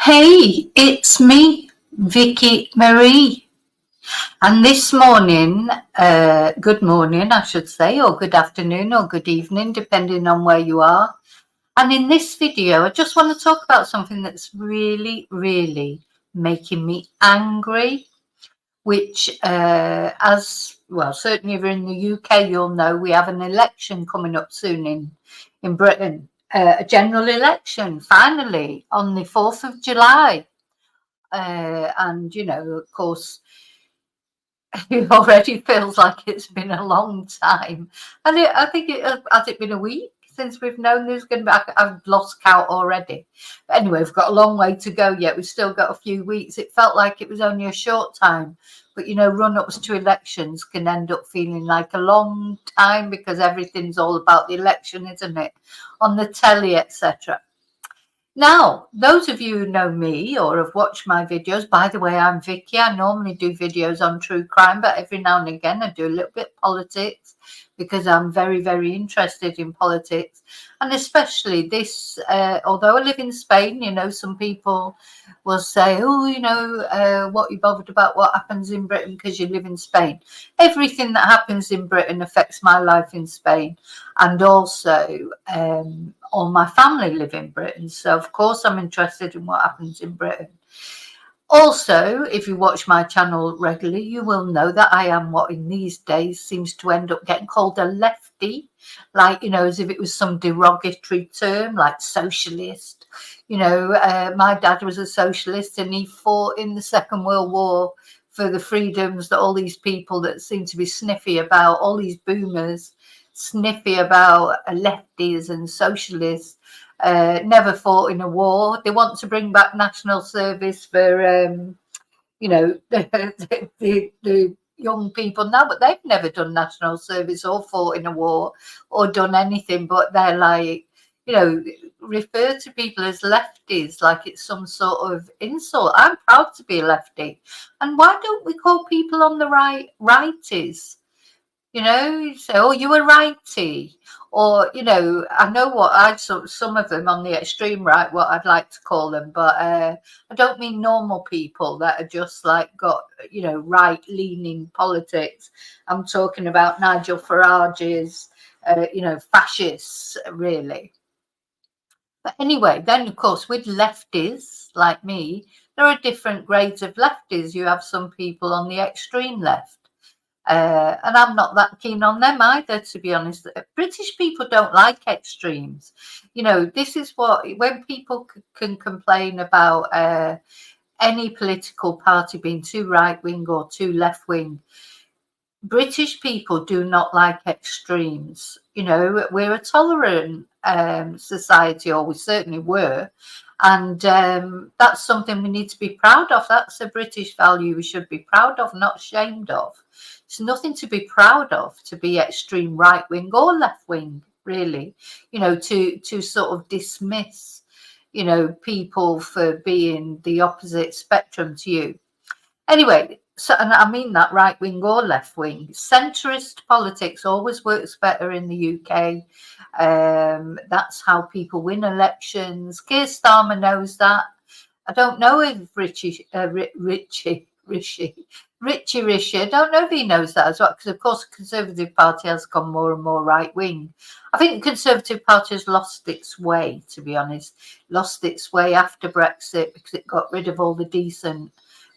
Hey, it's me, Vicky Marie. And this morning, good morning, I should say, or good afternoon or good evening, depending on where you are. And in this video, I just want to talk about something that's really, really making me angry, which, as well, certainly if you're in the UK, you'll know we have an election coming up soon in Britain, a general election, finally, on the 4th of July. And, you know, of course, it already feels like it's been a long time. And I think has it been a week since we've known there's going to be, I've lost count already. But anyway, we've got a long way to go yet. We've still got a few weeks. It felt like it was only a short time. But, you know, run-ups to elections can end up feeling like a long time because everything's all about the election, isn't it? On the telly, etc. Now, those of you who know me or have watched my videos, by the way, I'm Vicky. I normally do videos on true crime, but every now and again I do a little bit of politics because I'm very, very interested in politics. And especially this, although I live in Spain, you know, some people will say, oh, you know, what are you bothered about what happens in Britain because you live in Spain. Everything that happens in Britain affects my life in Spain. And also, all my family live in Britain. So, of course, I'm interested in what happens in Britain. Also, if you watch my channel regularly, you will know that I am what in these days seems to end up getting called a lefty, like, you know, as if it was some derogatory term like socialist. You know, my dad was a socialist and he fought in the Second World War for the freedoms that all these people that seem to be sniffy about, all these boomers, sniffy about lefties and socialists, never fought in a war. They want to bring back national service for, you know, the young people now, but they've never done national service or fought in a war or done anything, but they're like, you know, refer to people as lefties like it's some sort of insult. I'm proud to be a lefty. And why don't we call people on the right righties? You know, you say, oh, you were righty. Or, you know, I know what some of them on the extreme right, what I'd like to call them, but I don't mean normal people that are just like got, you know, right leaning politics. I'm talking about Nigel Farage's, you know, fascists, really. But anyway, then of course, with lefties like me, there are different grades of lefties. You have some people on the extreme left. And I'm not that keen on them either, to be honest. British people don't like extremes. You know, this is what, when people can complain about any political party being too right wing or too left wing, British people do not like extremes. You know, we're a tolerant society, or we certainly were. And that's something we need to be proud of. That's a British value we should be proud of, not ashamed of. It's nothing to be proud of to be extreme right wing or left wing, really. You know, to sort of dismiss, you know, people for being the opposite spectrum to you. Anyway, so, and I mean that right wing or left wing. Centrist politics always works better in the UK. That's how people win elections. Keir Starmer knows that. I don't know if Richie Rishi, I don't know if he knows that as well, because of course the Conservative Party has gone more and more right wing. I think the Conservative Party has lost its way, to be honest, lost its way after Brexit because it got rid of all the decent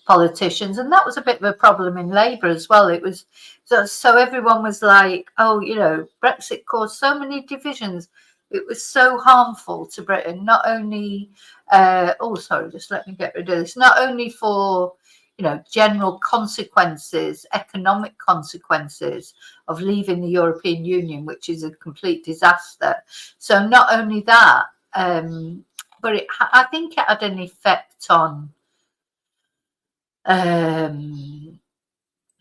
politicians, and that was a bit of a problem in Labour as well. It was so everyone was like, oh, you know, Brexit caused so many divisions. It was so harmful to Britain, not only just let me get rid of this, not only for, you know, general consequences, economic consequences of leaving the European Union, which is a complete disaster. So not only that, but I think it had an effect on I'm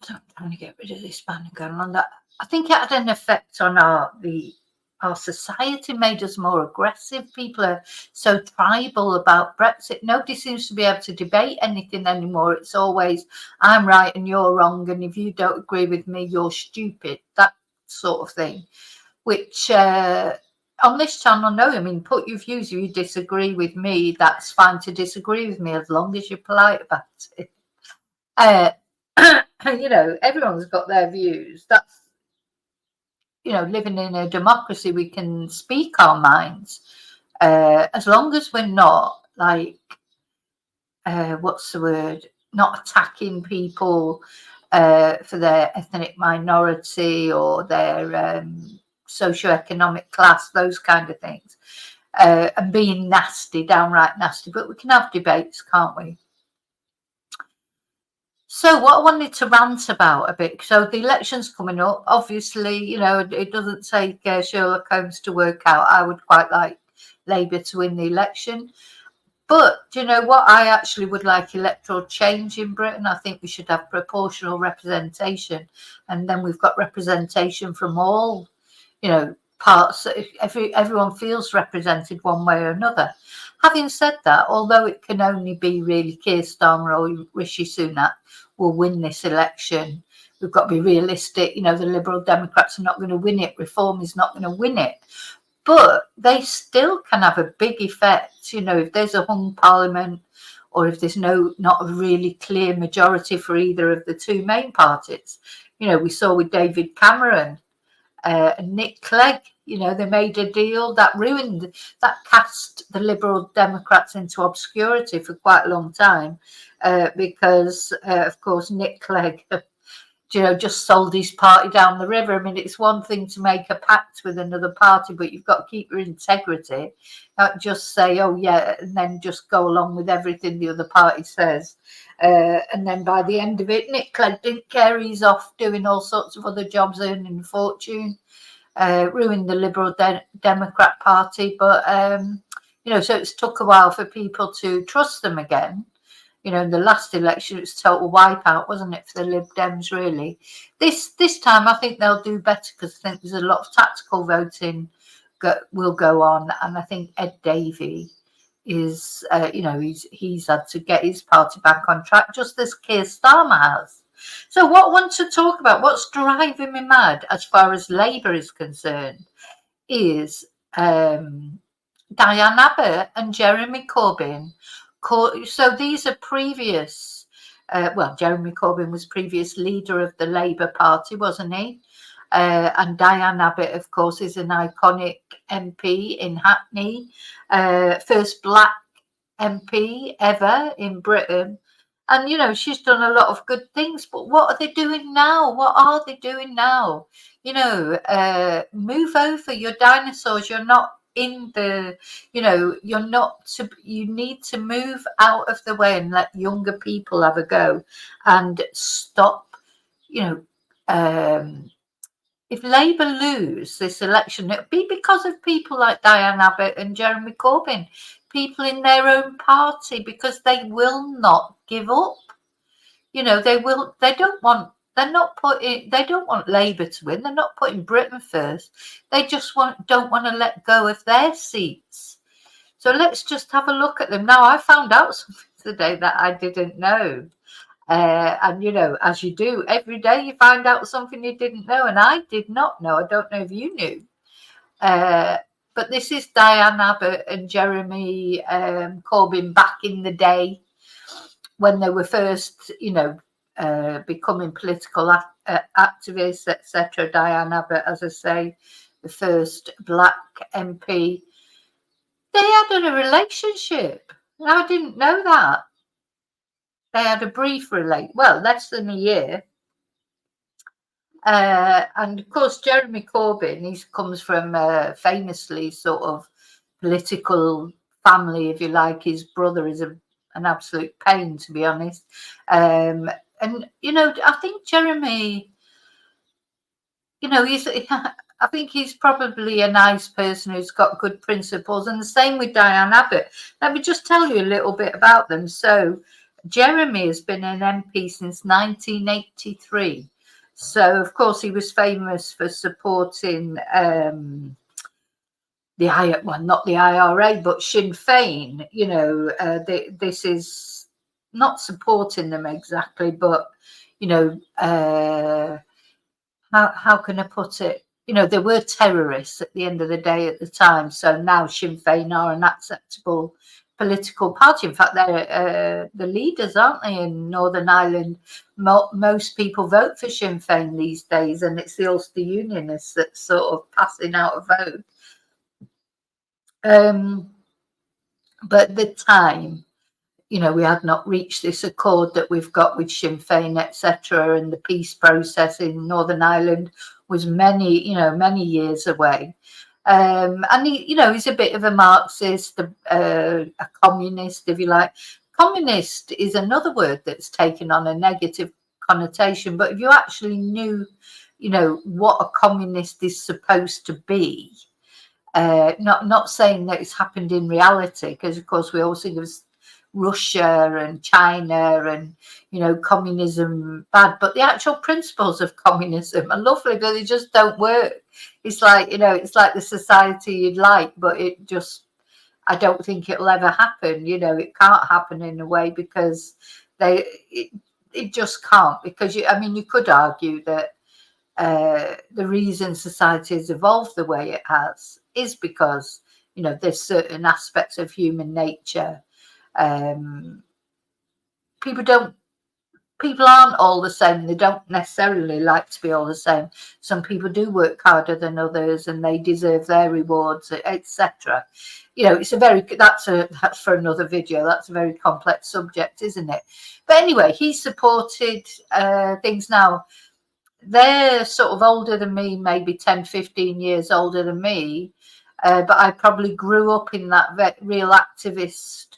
trying to get rid of this banner going on. That I think it had an effect on our society, made us more aggressive. People are so tribal about Brexit. Nobody seems to be able to debate anything anymore. It's always I'm right and you're wrong, and if you don't agree with me, you're stupid. That sort of thing, which on this channel, no, I mean, put your views. If you disagree with me, that's fine to disagree with me as long as you're polite about it. You know, everyone's got their views. That's, you know, living in a democracy, we can speak our minds. As long as we're not like, what's the word? Not attacking people for their ethnic minority or their socioeconomic class, those kind of things, and being nasty, downright nasty. But we can have debates, can't we? So what I wanted to rant about a bit, so the election's coming up. Obviously, you know, it doesn't take Sherlock Holmes to work out. I would quite like Labour to win the election. But do you know what? I actually would like electoral change in Britain. I think we should have proportional representation. And then we've got representation from all, you know, parts. Everyone feels represented one way or another. Having said that, although it can only be really Keir Starmer or Rishi Sunak will win this election, we've got to be realistic. You know, the Liberal Democrats are not going to win it. Reform is not going to win it. But they still can have a big effect, you know, if there's a hung parliament or if there's not a really clear majority for either of the two main parties. You know, we saw with David Cameron and Nick Clegg, you know, they made a deal that cast the Liberal Democrats into obscurity for quite a long time because, of course, Nick Clegg you know, just sold his party down the river. I mean, it's one thing to make a pact with another party, but you've got to keep your integrity. Not just say, oh, yeah, and then just go along with everything the other party says. And then by the end of it, Nick Clegg didn't care. He's off doing all sorts of other jobs, earning a fortune, ruined the Liberal Democrat Party. But, you know, so it's took a while for people to trust them again. You know, in the last election, it was total wipeout, wasn't it, for the Lib Dems, really? This time, I think they'll do better because I think there's a lot of tactical voting will go on. And I think Ed Davey is, you know, he's had to get his party back on track, just as Keir Starmer has. So what I want to talk about, what's driving me mad as far as Labour is concerned, is Diane Abbott and Jeremy Corbyn. So these are previous, well, Jeremy Corbyn was previous leader of the Labour Party, wasn't he? And Diane Abbott, of course, is an iconic MP in Hackney, first black MP ever in Britain. And, you know, she's done a lot of good things, but what are they doing now? What are they doing now? You know, move over, you're dinosaurs, you're not in the, you know, you need to move out of the way and let younger people have a go and stop, you know, if Labour lose this election, it'll be because of people like Diane Abbott and Jeremy Corbyn, people in their own party, because they will not give up. You know, they don't want Labour to win. They're not putting Britain first. They just don't want to let go of their seats. So let's just have a look at them. Now, I found out something today that I didn't know. And, you know, as you do, every day you find out something you didn't know. And I did not know. I don't know if you knew. But this is Diane Abbott and Jeremy Corbyn back in the day when they were first, you know, becoming political activists, etc. Diane Abbott, as I say, the first black MP. They had a relationship. I didn't know that. They had a brief less than a year. And of course, Jeremy Corbyn, he comes from a famously sort of political family, if you like. His brother is an absolute pain, to be honest. And, you know, I think Jeremy, you know, I think he's probably a nice person who's got good principles. And the same with Diane Abbott. Let me just tell you a little bit about them. So Jeremy has been an MP since 1983. So, of course, he was famous for supporting not the IRA, but Sinn Féin. You know, this is not supporting them exactly, but, you know, how can I put it? you know, they were terrorists at the end of the day at the time. So now Sinn Féin are an acceptable political party. In fact, they're the leaders, aren't they, in Northern Ireland? Most people vote for Sinn Féin these days, and it's the Ulster Unionists that's sort of passing out a vote. But at the time, you know, we had not reached this accord that we've got with Sinn Féin, etc., and the peace process in Northern Ireland was many years away. And he, you know, he's a bit of a Marxist, a communist, if you like. Communist is another word that's taken on a negative connotation, but if you actually knew, you know, what a communist is supposed to be, not saying that it's happened in reality, because of course we all think of Russia and China and, you know, communism bad, but the actual principles of communism are lovely, but they just don't work. It's like, you know, it's like the society you'd like, but it just, I don't think it'll ever happen. You know, it can't happen in a way because it just can't, because I mean, you could argue that the reason society has evolved the way it has is because, you know, there's certain aspects of human nature. People aren't all the same. They don't necessarily like to be all the same. Some people do work harder than others, and they deserve their rewards, etc. You know, that's for another video. That's a very complex subject, isn't it? But anyway, he supported things. Now they're sort of older than me, maybe 10, 15 years older than me, but I probably grew up in that real activist.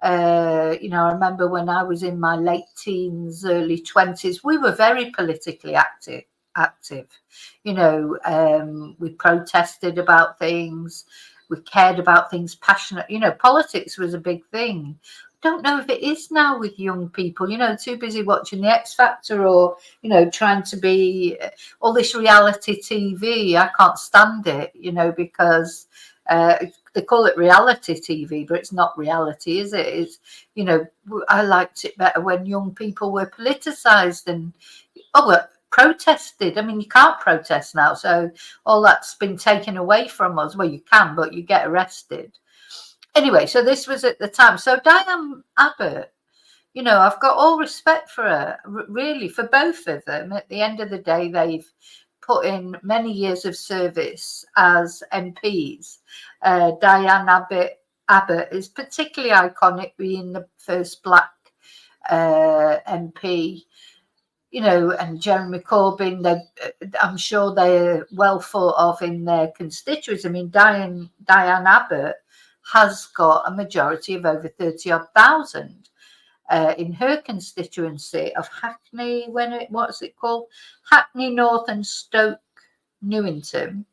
You know, I remember when I was in my late teens, early 20s, we were very politically active. You know, we protested about things, we cared about things passionate. You know, politics was a big thing. Don't know if it is now with young people, you know, too busy watching the X Factor or, you know, trying to be all this reality TV. I can't stand it, you know, because they call it reality TV, but it's not reality, is it? It's, you know, I liked it better when young people were politicised and protested. I mean, you can't protest now, so all that's been taken away from us. Well, you can, but you get arrested. Anyway, so this was at the time. So Diane Abbott, you know, I've got all respect for her, really, for both of them. At the end of the day, they've put in many years of service as MPs. Diane Abbott is particularly iconic, being the first black MP. You know, and Jeremy Corbyn, I'm sure they're well thought of in their constituents. I mean, Diane Abbott has got a majority of over 30,000 in her constituency of Hackney, what's it called? Hackney North and Stoke Newington.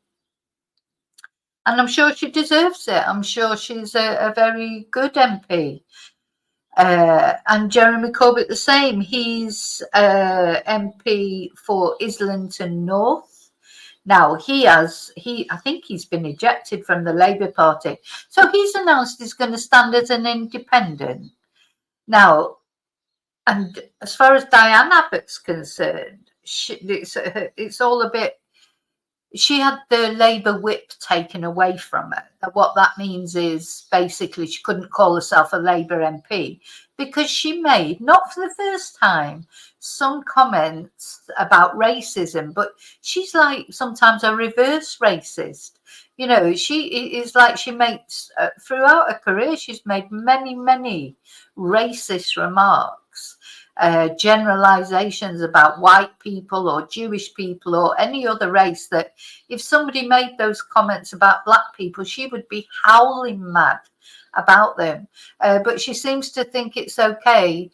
And I'm sure she deserves it. I'm sure she's a very good MP. And Jeremy Corbyn the same. He's MP for Islington North. Now I think he's been ejected from the Labour Party. So he's announced he's going to stand as an independent. Now, and as far as Diane Abbott's concerned, it's all a bit. She had the Labour whip taken away from her. What that means is basically she couldn't call herself a Labour MP because she made, not for the first time, some comments about racism, but she's like sometimes a reverse racist. You know, she is like, she makes, throughout her career, she's made many, many racist remarks. Generalizations about white people or Jewish people or any other race, that if somebody made those comments about black people, she would be howling mad about them. But she seems to think it's okay,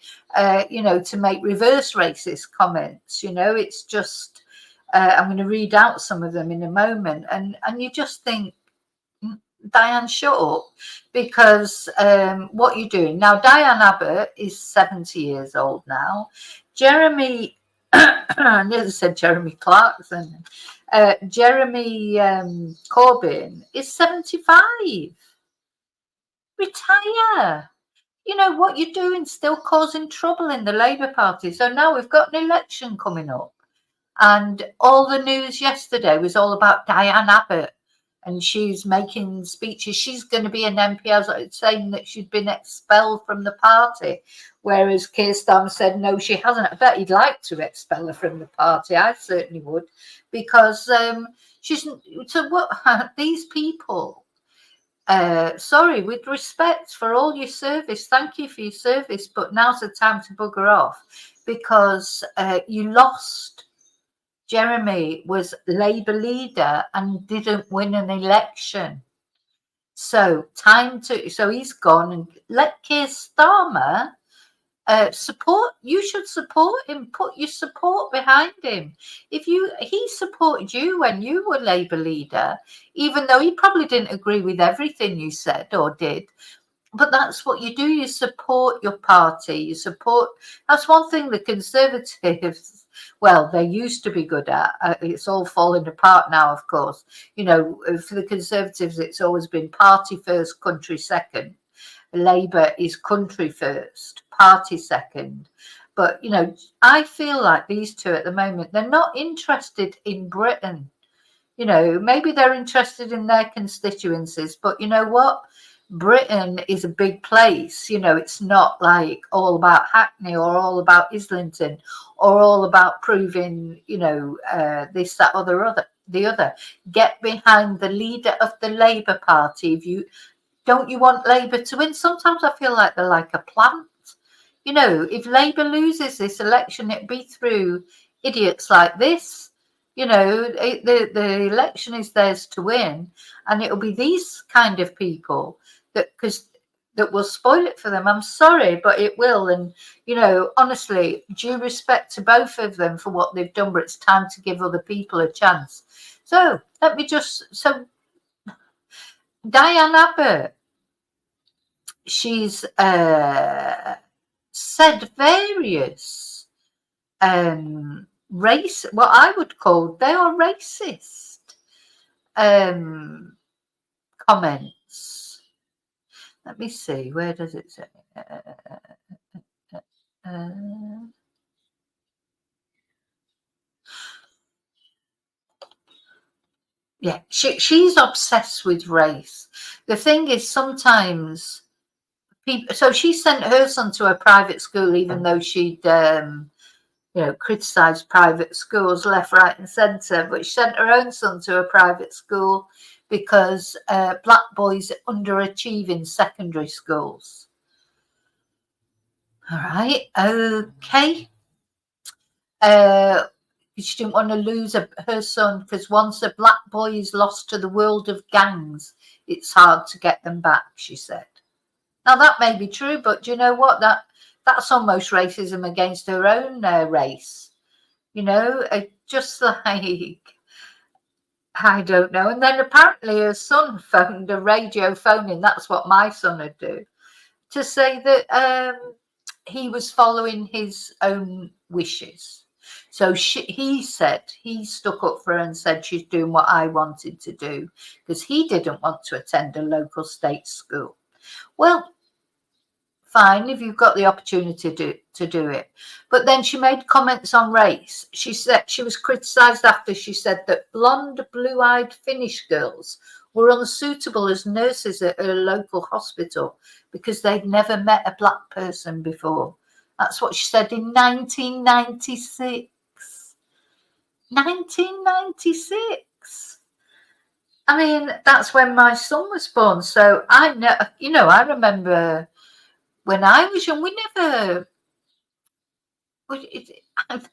you know, to make reverse racist comments. You know, it's just, I'm going to read out some of them in a moment. And you just think, Diane, shut up, because what you're doing now. Diane Abbott is 70 years old now. Jeremy, I nearly said Jeremy Clarkson. Jeremy Corbyn is 75. Retire. You know what you're doing, still causing trouble in the Labour Party. So now we've got an election coming up. And all the news yesterday was all about Diane Abbott, and she's making speeches. She's going to be an MP, saying that she'd been expelled from the party, whereas Keir Starmer said no, she hasn't. I bet he'd like to expel her from the party. I certainly would, because she's. So what? These people. Sorry, with respect for all your service, thank you for your service, but now's the time to bugger off, because you lost. Jeremy was Labour leader and didn't win an election. So he's gone, and let Keir Starmer support. You should support him. Put your support behind him. He supported you when you were Labour leader, even though he probably didn't agree with everything you said or did. But that's what you do. You support your party. You support. That's one thing the Conservatives, well, they used to be good at. It's all falling apart now, of course. You know, for the Conservatives, it's always been party first, country second. Labour is country first, party second. But, you know, I feel like these two at the moment, they're not interested in Britain. You know, maybe they're interested in their constituencies, but you know what? Britain is a big place. You know, it's not like all about Hackney or all about Islington or all about proving, you know, this, that, or the other. Get behind the leader of the Labour Party. Don't you want Labour to win? Sometimes I feel like they're like a plant. You know, if Labour loses this election, it'd be through idiots like this. You know, the election is theirs to win, and it'll be these kind of people that will spoil it for them. I'm sorry, but it will. And, you know, honestly, due respect to both of them for what they've done, but it's time to give other people a chance. So Diane Abbott, she's said various what I would call, they are racist comments. Let me see, where does it say? Yeah, she's obsessed with race. The thing is, sometimes people. So she sent her son to a private school, even though she'd you know, criticised private schools left, right and centre, but she sent her own son to a private school because black boys underachieve in secondary schools. All right, okay. She didn't want to lose her son, because once a black boy is lost to the world of gangs, it's hard to get them back, she said. Now, that may be true, but do you know what? That's almost racism against her own race. You know, just like, I don't know. And then apparently her son phoned a radio phone in, that's what my son would do, to say that he was following his own wishes. So he said, he stuck up for her and said she's doing what I wanted to do, because he didn't want to attend a local state school. Well, fine, if you've got the opportunity to do it. But then she made comments on race. She said she was criticised after she said that blonde, blue-eyed Finnish girls were unsuitable as nurses at her local hospital because they'd never met a black person before. That's what she said in 1996. 1996. I mean, that's when my son was born. So I know, you know, I remember when I was young, of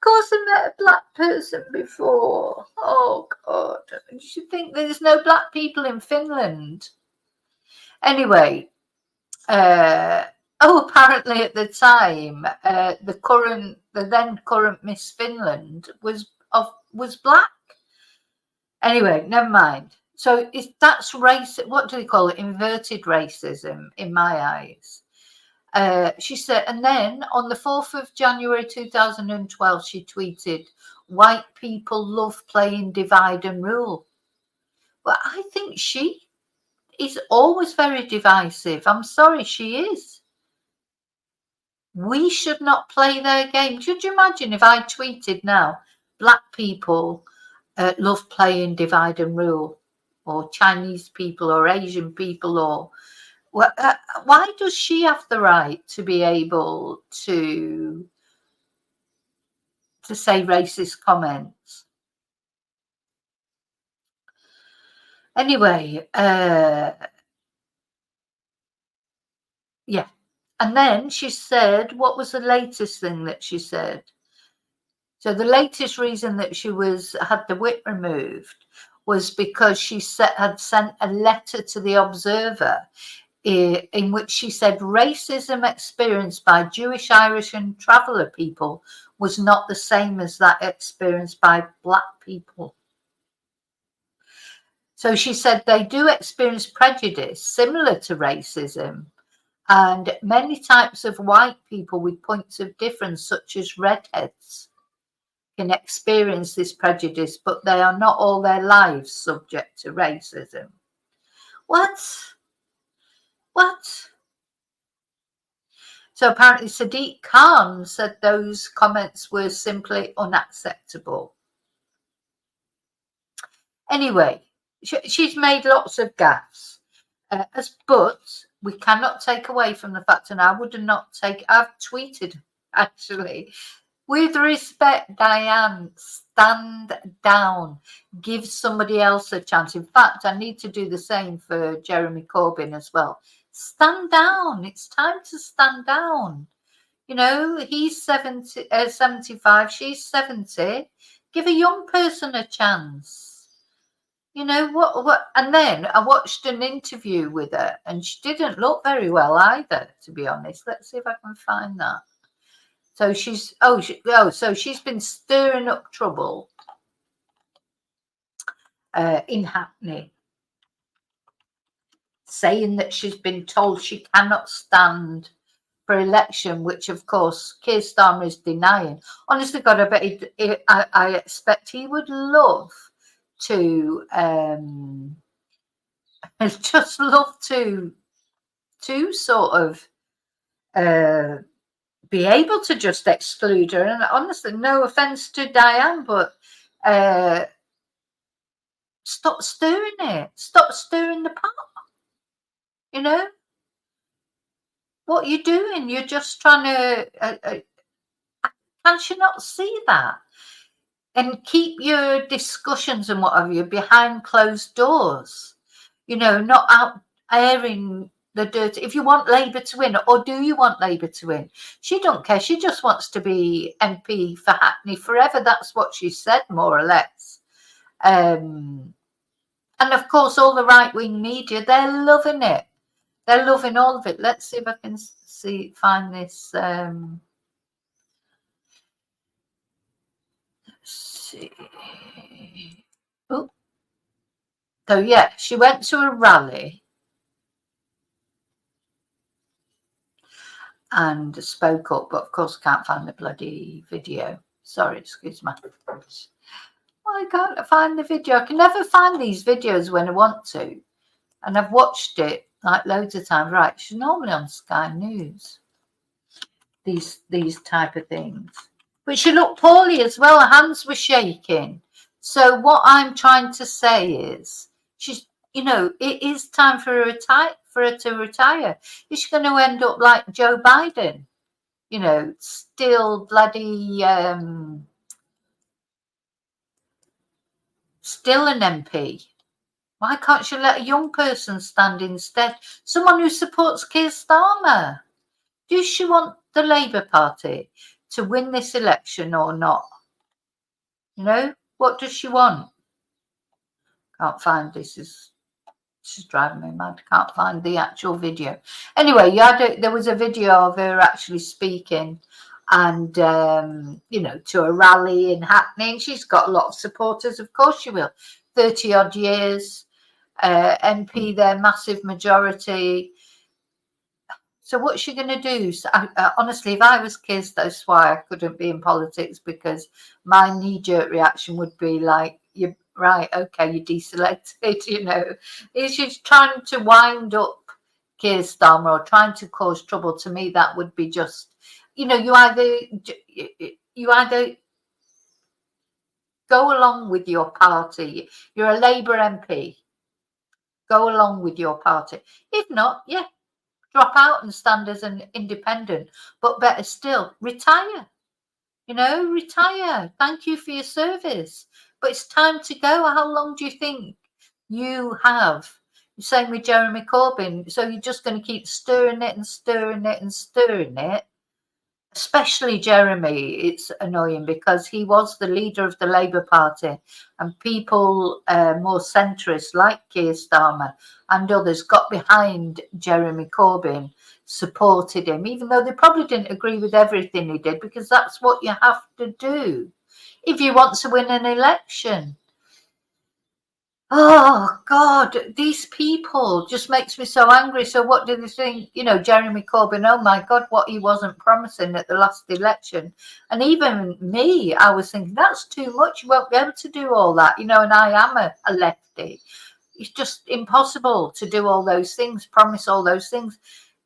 course, I met a black person before. Oh, God. Do you think there's no black people in Finland? Anyway, apparently at the time, the then current Miss Finland was black. Anyway, never mind. So that's race. What do they call it? Inverted racism in my eyes. She said, and then on the 4th of January 2012, she tweeted, "White people love playing divide and rule." Well, I think she is always very divisive. I'm sorry, she is. We should not play their game. Could you imagine if I tweeted now, black people love playing divide and rule, or Chinese people or Asian people, or why does she have the right to be able to say racist comments? Anyway, yeah. And then she said, what was the latest thing that she said? So the latest reason that she had the whip removed was because she had sent a letter to the Observer in which she said racism experienced by Jewish, Irish and traveller people was not the same as that experienced by black people. So she said they do experience prejudice similar to racism, and many types of white people with points of difference, such as redheads, can experience this prejudice, but they are not all their lives subject to racism. What? So apparently Sadiq Khan said those comments were simply unacceptable. Anyway, she's made lots of gaffes, but we cannot take away from the fact, and I've tweeted actually, with respect, Diane, stand down. Give somebody else a chance. In fact, I need to do the same for Jeremy Corbyn as well. Stand down. It's time to stand down. You know, he's 75, she's 70. Give a young person a chance. You know, what? And then I watched an interview with her, and she didn't look very well either, to be honest. Let's see if I can find that. So she's been stirring up trouble in Hackney, saying that she's been told she cannot stand for election, which of course Keir Starmer is denying. Honestly, God, I bet I expect he would love to just love to sort of be able to just exclude her. And honestly, no offense to Diane, but stop stirring it. Stop stirring the pot. You know? What you're doing, you're just trying to... can't you not see that? And keep your discussions and what have you behind closed doors. You know, not out airing the dirt. If you want Labour to win, or do you want Labour to win? She don't care. She just wants to be MP for Hackney forever. That's what she said, more or less. And of course, all the right-wing media, they're loving it. They're loving all of it. Let's see if I can find this. Let's see. Oh. So yeah, she went to a rally and spoke up, but of course can't find the bloody video. Sorry, excuse my French. Well, I can't find the video. I can never find these videos when I want to. And I've watched it like loads of times. Right, she's normally on Sky News. These type of things. But she looked poorly as well. Her hands were shaking. So what I'm trying to say is, she's, you know, it is time for her to retire. Is she going to end up like Joe Biden? You know, still bloody, still an MP. Why can't she let a young person stand instead? Someone who supports Keir Starmer. Does she want the Labour Party to win this election or not? You know, what does she want? Can't find this. She's driving me mad. Can't find the actual video. Anyway, there was a video of her actually speaking, and you know, to a rally in Hackney. And she's got a lot of supporters. Of course, she will. 30 odd years, MP, their massive majority. So what's she going to do? So, honestly, if I was Keir, that's why I couldn't be in politics, because my knee-jerk reaction would be like, "You're right, okay, you're deselected." You know, if she's trying to wind up Keir Starmer or trying to cause trouble, to me that would be just you know, you either go along with your party. You're a Labour MP. Go along with your party. If not, yeah, drop out and stand as an independent. But better still, retire. You know, retire. Thank you for your service. But it's time to go. How long do you think you have? Same with Jeremy Corbyn. So you're just going to keep stirring it and stirring it and stirring it. Especially Jeremy, it's annoying because he was the leader of the Labour Party, and people more centrist like Keir Starmer and others got behind Jeremy Corbyn, supported him, even though they probably didn't agree with everything he did, because that's what you have to do if you want to win an election. Oh God, these people just makes me so angry. So what do they think? You know, Jeremy Corbyn, oh my God, what he wasn't promising at the last election. And even me, I was thinking, that's too much. You won't be able to do all that, you know, and I am a lefty. It's just impossible to do all those things, promise all those things.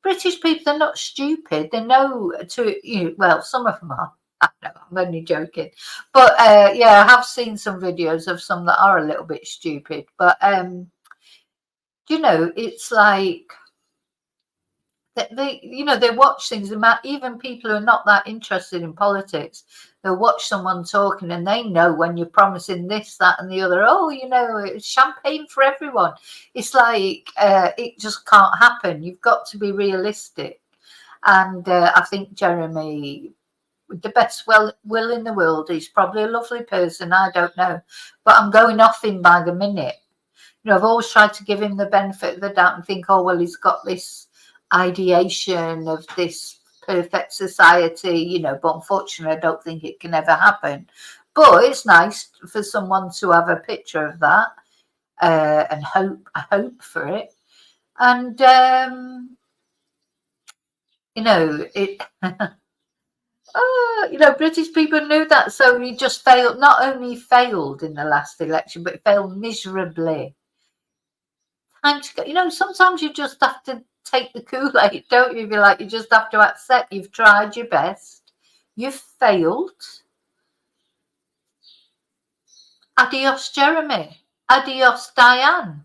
British people, they're not stupid. They know well, some of them are. No, I'm only joking. But yeah, I have seen some videos of some that are a little bit stupid. But, you know, it's like they watch things. Even people who are not that interested in politics, they'll watch someone talking and they know when you're promising this, that and the other. Oh, you know, it's champagne for everyone. It's like it just can't happen. You've got to be realistic. And I think Jeremy, with the best will in the world, he's probably a lovely person, I don't know, but I'm going off him by the minute. You know, I've always tried to give him the benefit of the doubt and think, oh well, he's got this ideation of this perfect society, you know, but unfortunately I don't think it can ever happen. But it's nice for someone to have a picture of that and hope for it. And you know, it you know, British people knew that, so he just failed. Not only failed in the last election, but failed miserably. Time to go. You know, sometimes you just have to take the Kool-Aid, don't you? You're like, you just have to accept you've tried your best, you've failed. Adios, Jeremy. Adios, Diane.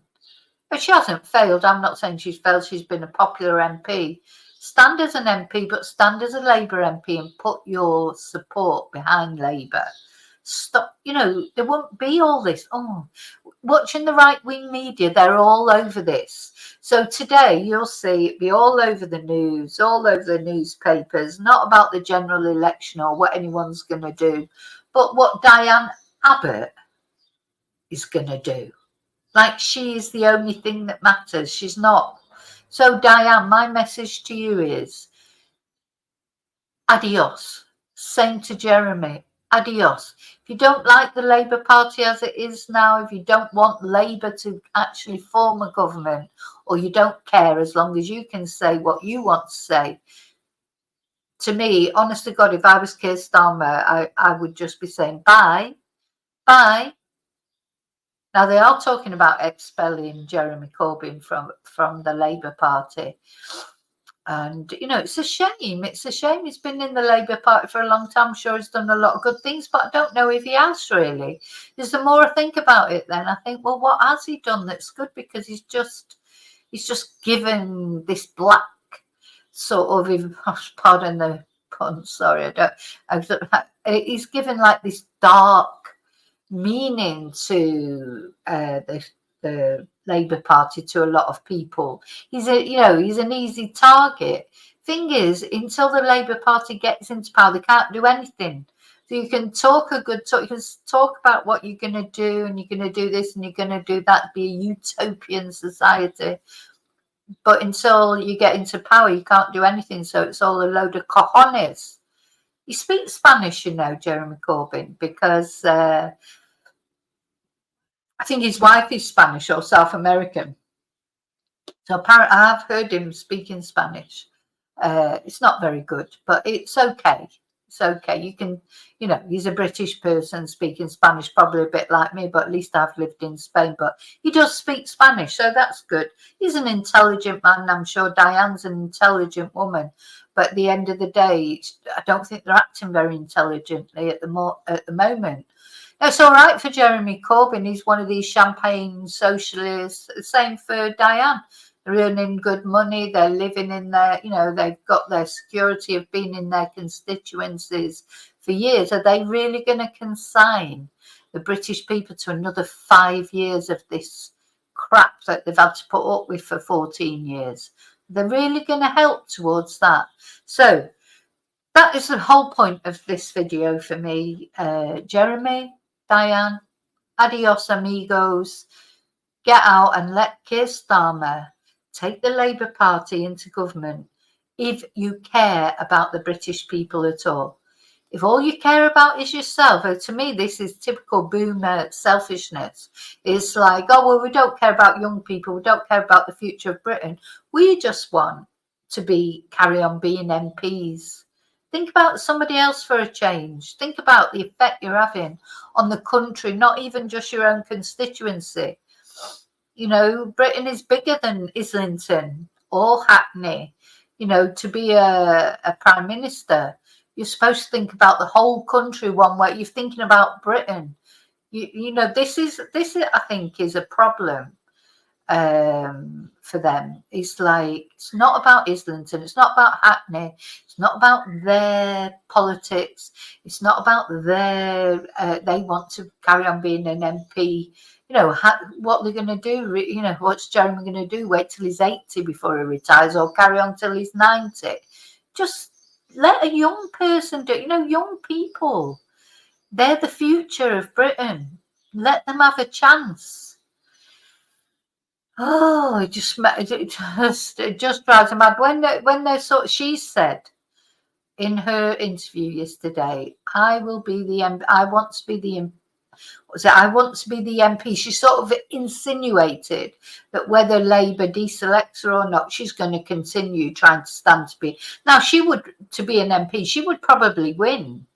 But she hasn't failed. I'm not saying she's failed. She's been a popular MP. Stand as an MP, but stand as a Labour MP and put your support behind Labour. Stop, you know, there won't be all this. Oh, watching the right-wing media, they're all over this. So today you'll see it be all over the news, all over the newspapers, not about the general election or what anyone's going to do, but what Diane Abbott is going to do. Like she is the only thing that matters. She's not. So Diane, my message to you is adios. Same to Jeremy. Adios. If you don't like the Labour Party as it is now, if you don't want Labour to actually form a government, or you don't care as long as you can say what you want to say, to me, honest to God, if I was Keir Starmer, I would just be saying bye, bye. Now, they are talking about expelling Jeremy Corbyn from the Labour Party. And, you know, it's a shame. It's a shame he's been in the Labour Party for a long time. I'm sure he's done a lot of good things, but I don't know if he has really. Because the more I think about it then, I think, well, what has he done that's good? Because he's just given this black sort of, pardon the pun, sorry, he's given like this dark meaning to the Labour Party to a lot of people. He's an easy target. Thing is, until the Labour Party gets into power, they can't do anything. So you can talk a good talk, you can talk about what you're going to do, and you're going to do this and you're going to do that, be a utopian society. But until you get into power, you can't do anything. So it's all a load of cojones. He speaks Spanish, you know, Jeremy Corbyn, because I think his wife is Spanish or South American. So apparently I've heard him speaking Spanish. It's not very good, but it's okay. It's okay. You can, you know, he's a British person speaking Spanish, probably a bit like me, but at least I've lived in Spain. But he does speak Spanish, so that's good. He's an intelligent man. I'm sure Diane's an intelligent woman. But at the end of the day, I don't think they're acting very intelligently at the moment. No, it's all right for Jeremy Corbyn. He's one of these champagne socialists. Same for Diane. They're earning good money. They're living in their, they've got their security of being in their constituencies for years. Are they really going to consign the British people to another 5 years of this crap that they've had to put up with for 14 years? They're really going to help towards that. So that is the whole point of this video for me. Jeremy, Diane, adios amigos. Get out and let Keir Starmer take the Labour Party into government if you care about the British people at all. If all you care about is yourself, to me this is typical boomer selfishness. It's like, oh, well, we don't care about young people, we don't care about the future of Britain. We just want to carry on being MPs. Think about somebody else for a change. Think about the effect you're having on the country, not even just your own constituency. Britain is bigger than Islington or Hackney. To be a prime minister, you're supposed to think about the whole country one way. You're thinking about Britain. This is I think is a problem for them. It's like, it's not about Islington, it's not about Hackney, it's not about their politics, it's not about their they want to carry on being an MP. What they're going to do, what's Jeremy going to do? Wait till he's 80 before he retires, or carry on till he's 90? Just let a young person do it. Young people, they're the future of Britain. Let them have a chance. Oh, it just drives them mad. When they're she said in her interview yesterday, I want to be the MP. She sort of insinuated that whether Labour deselects her or not, she's going to continue trying to stand to be. Now, to be an MP, she would probably win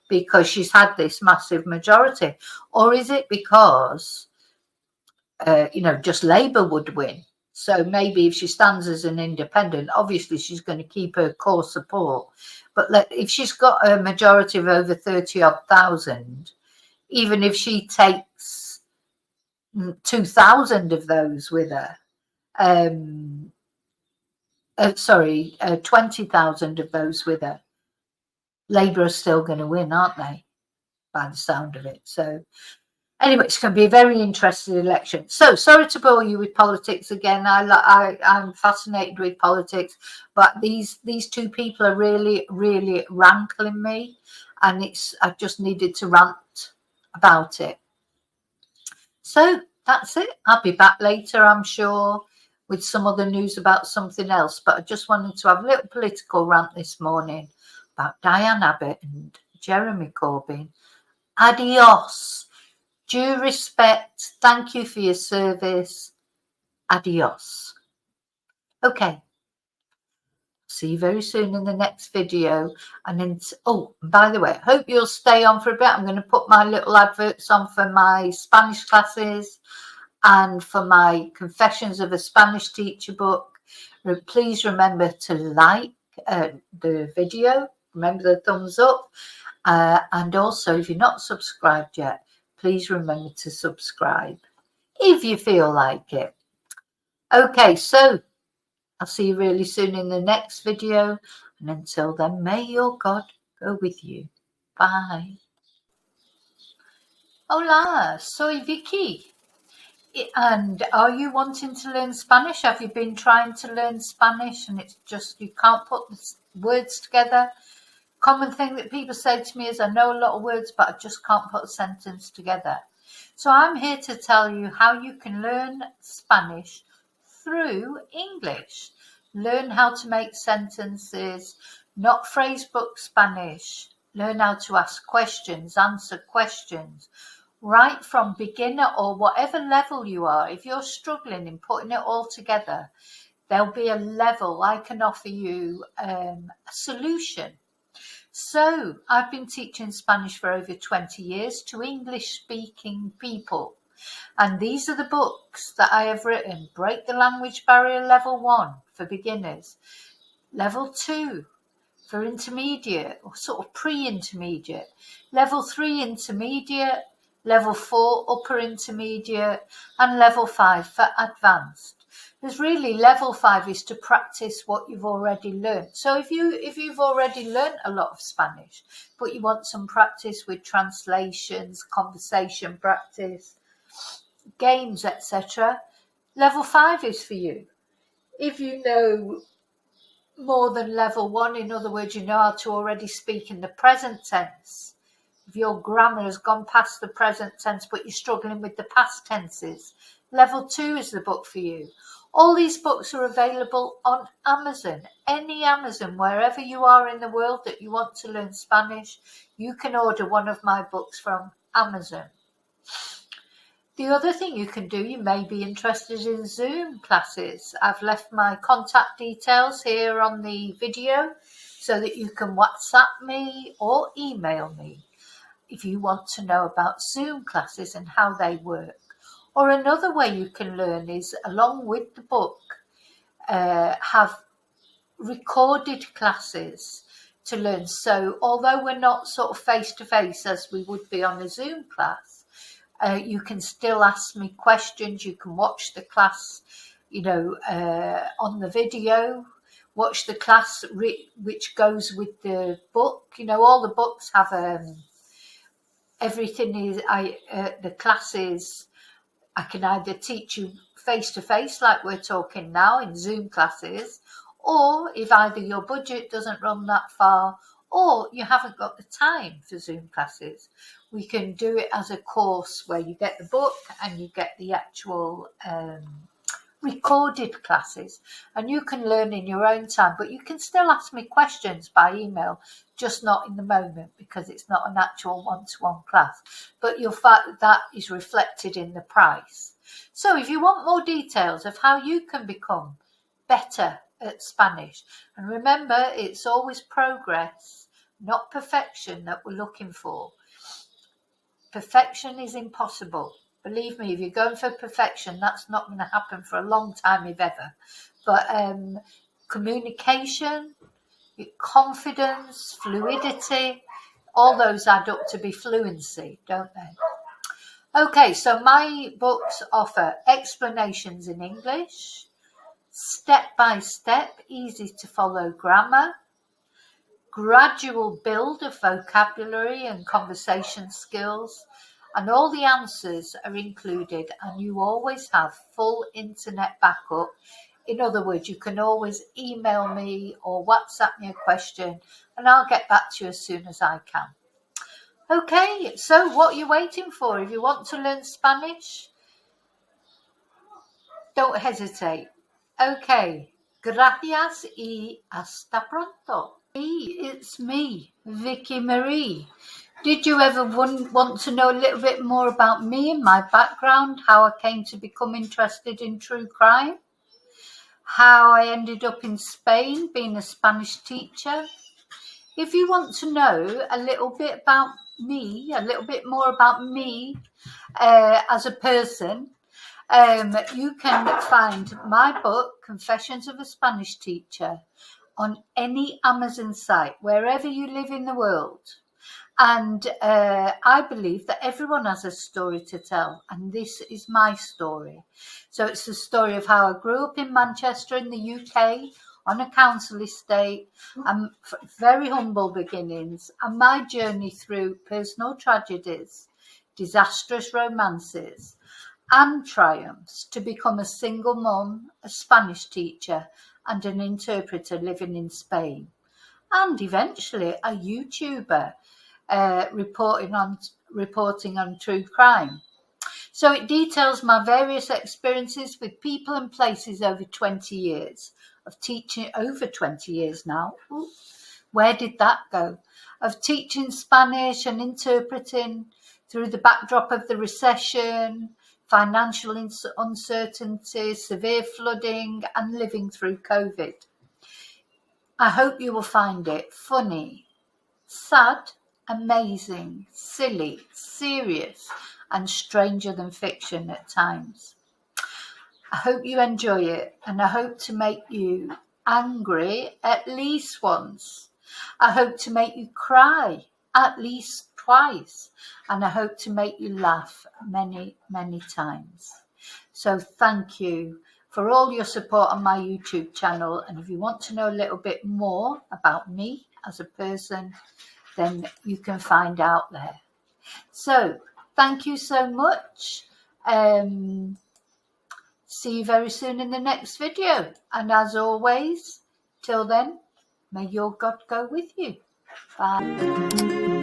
because she's had this massive majority. Or is it because, just Labour would win? So maybe if she stands as an independent, obviously she's going to keep her core support. But if she's got a majority of over 30,000, even if she takes 2,000 of those with her, 20,000 of those with her, Labour are still going to win, aren't they? By the sound of it. So anyway, it's going to be a very interesting election. So sorry to bore you with politics again. I'm fascinated with politics, but these two people are really, really rankling me, and I just needed to rant about it. So that's it. I'll be back later, I'm sure, with some other news about something else. But I just wanted to have a little political rant this morning about Diane Abbott and Jeremy Corbyn. Adios. Due respect. Thank you for your service. Adios. Okay. See you very soon in the next video. And then, by the way, I hope you'll stay on for a bit. I'm going to put my little adverts on for my Spanish classes and for my Confessions of a Spanish Teacher book. Please remember to like the video. Remember the thumbs up. And also, if you're not subscribed yet, please remember to subscribe if you feel like it. Okay, so I'll see you really soon in the next video. And until then, may your God go with you. Bye. Hola, soy Vicki. And are you wanting to learn Spanish? Have you been trying to learn Spanish and it's just you can't put the words together? Common thing that people say to me is, I know a lot of words, but I just can't put a sentence together. So I'm here to tell you how you can learn Spanish through English. Learn how to make sentences, not phrasebook Spanish. Learn how to ask questions, answer questions. Right from beginner or whatever level you are, if you're struggling in putting it all together, there'll be a level I can offer you a solution. So I've been teaching Spanish for over 20 years to English-speaking people. And these are the books that I have written. Break the Language Barrier Level 1 for beginners. Level 2, for intermediate or sort of pre-intermediate, level 3 intermediate, level 4 upper intermediate, and level 5 for advanced. Because really level 5 is to practice what you've already learned. So if you've already learned a lot of Spanish, but you want some practice with translations, conversation practice, games, etc., level 5 is for you. If you know more than level 1, in other words, you know how to already speak in the present tense, if your grammar has gone past the present tense but you're struggling with the past tenses, level 2 is the book for you. All these books are available on Amazon. Any Amazon, wherever you are in the world that you want to learn Spanish, you can order one of my books from Amazon. The other thing you can do, you may be interested in Zoom classes. I've left my contact details here on the video so that you can WhatsApp me or email me if you want to know about Zoom classes and how they work. Or another way you can learn is, along with the book, have recorded classes to learn. So although we're not sort of face-to-face as we would be on a Zoom class, you can still ask me questions. You can watch the class, on the video, watch the class which goes with the book. All the books have everything is, the classes, I can either teach you face-to-face like we're talking now in Zoom classes, or if either your budget doesn't run that far or you haven't got the time for Zoom classes, we can do it as a course where you get the book and you get the actual recorded classes, and you can learn in your own time, but you can still ask me questions by email, just not in the moment because it's not an actual one-to-one class, but you'll find that is reflected in the price. So if you want more details of how you can become better at Spanish, and remember, it's always progress, not perfection that we're looking for. Perfection is impossible. Believe me, if you're going for perfection, that's not going to happen for a long time, if ever. But communication, confidence, fluidity, all those add up to be fluency, don't they? Okay, so my books offer explanations in English, step-by-step, easy to follow grammar, gradual build of vocabulary and conversation skills, and all the answers are included, and you always have full internet backup. In other words, you can always email me or WhatsApp me a question and I'll get back to you as soon as I can. Okay, so what are you waiting for? If you want to learn Spanish, don't hesitate. Okay, gracias y hasta pronto. It's me, Vicki Marie. Did you ever want to know a little bit more about me and my background, how I came to become interested in true crime, how I ended up in Spain being a Spanish teacher? If you want to know a little bit about me, a little bit more about me as a person, you can find my book, Confessions of a Spanish Teacher, on any Amazon site, wherever you live in the world. And I believe that everyone has a story to tell, and this is my story. So it's the story of how I grew up in Manchester in the UK on a council estate, and very humble beginnings, and my journey through personal tragedies, disastrous romances, and triumphs to become a single mum, a Spanish teacher, and an interpreter living in Spain, and eventually a YouTuber reporting on true crime. So it details my various experiences with people and places over 20 years of teaching, over 20 years now. Ooh, where did that go? Of teaching Spanish and interpreting through the backdrop of the recession, financial uncertainty, severe flooding, and living through COVID. I hope you will find it funny, sad, amazing, silly, serious, and stranger than fiction at times. I hope you enjoy it, and I hope to make you angry at least once. I hope to make you cry at least twice, and I hope to make you laugh many, many times. So thank you for all your support on my YouTube channel. And if you want to know a little bit more about me as a person, then you can find out there. So thank you so much. See you very soon in the next video. And as always, till then, may your God go with you. Bye.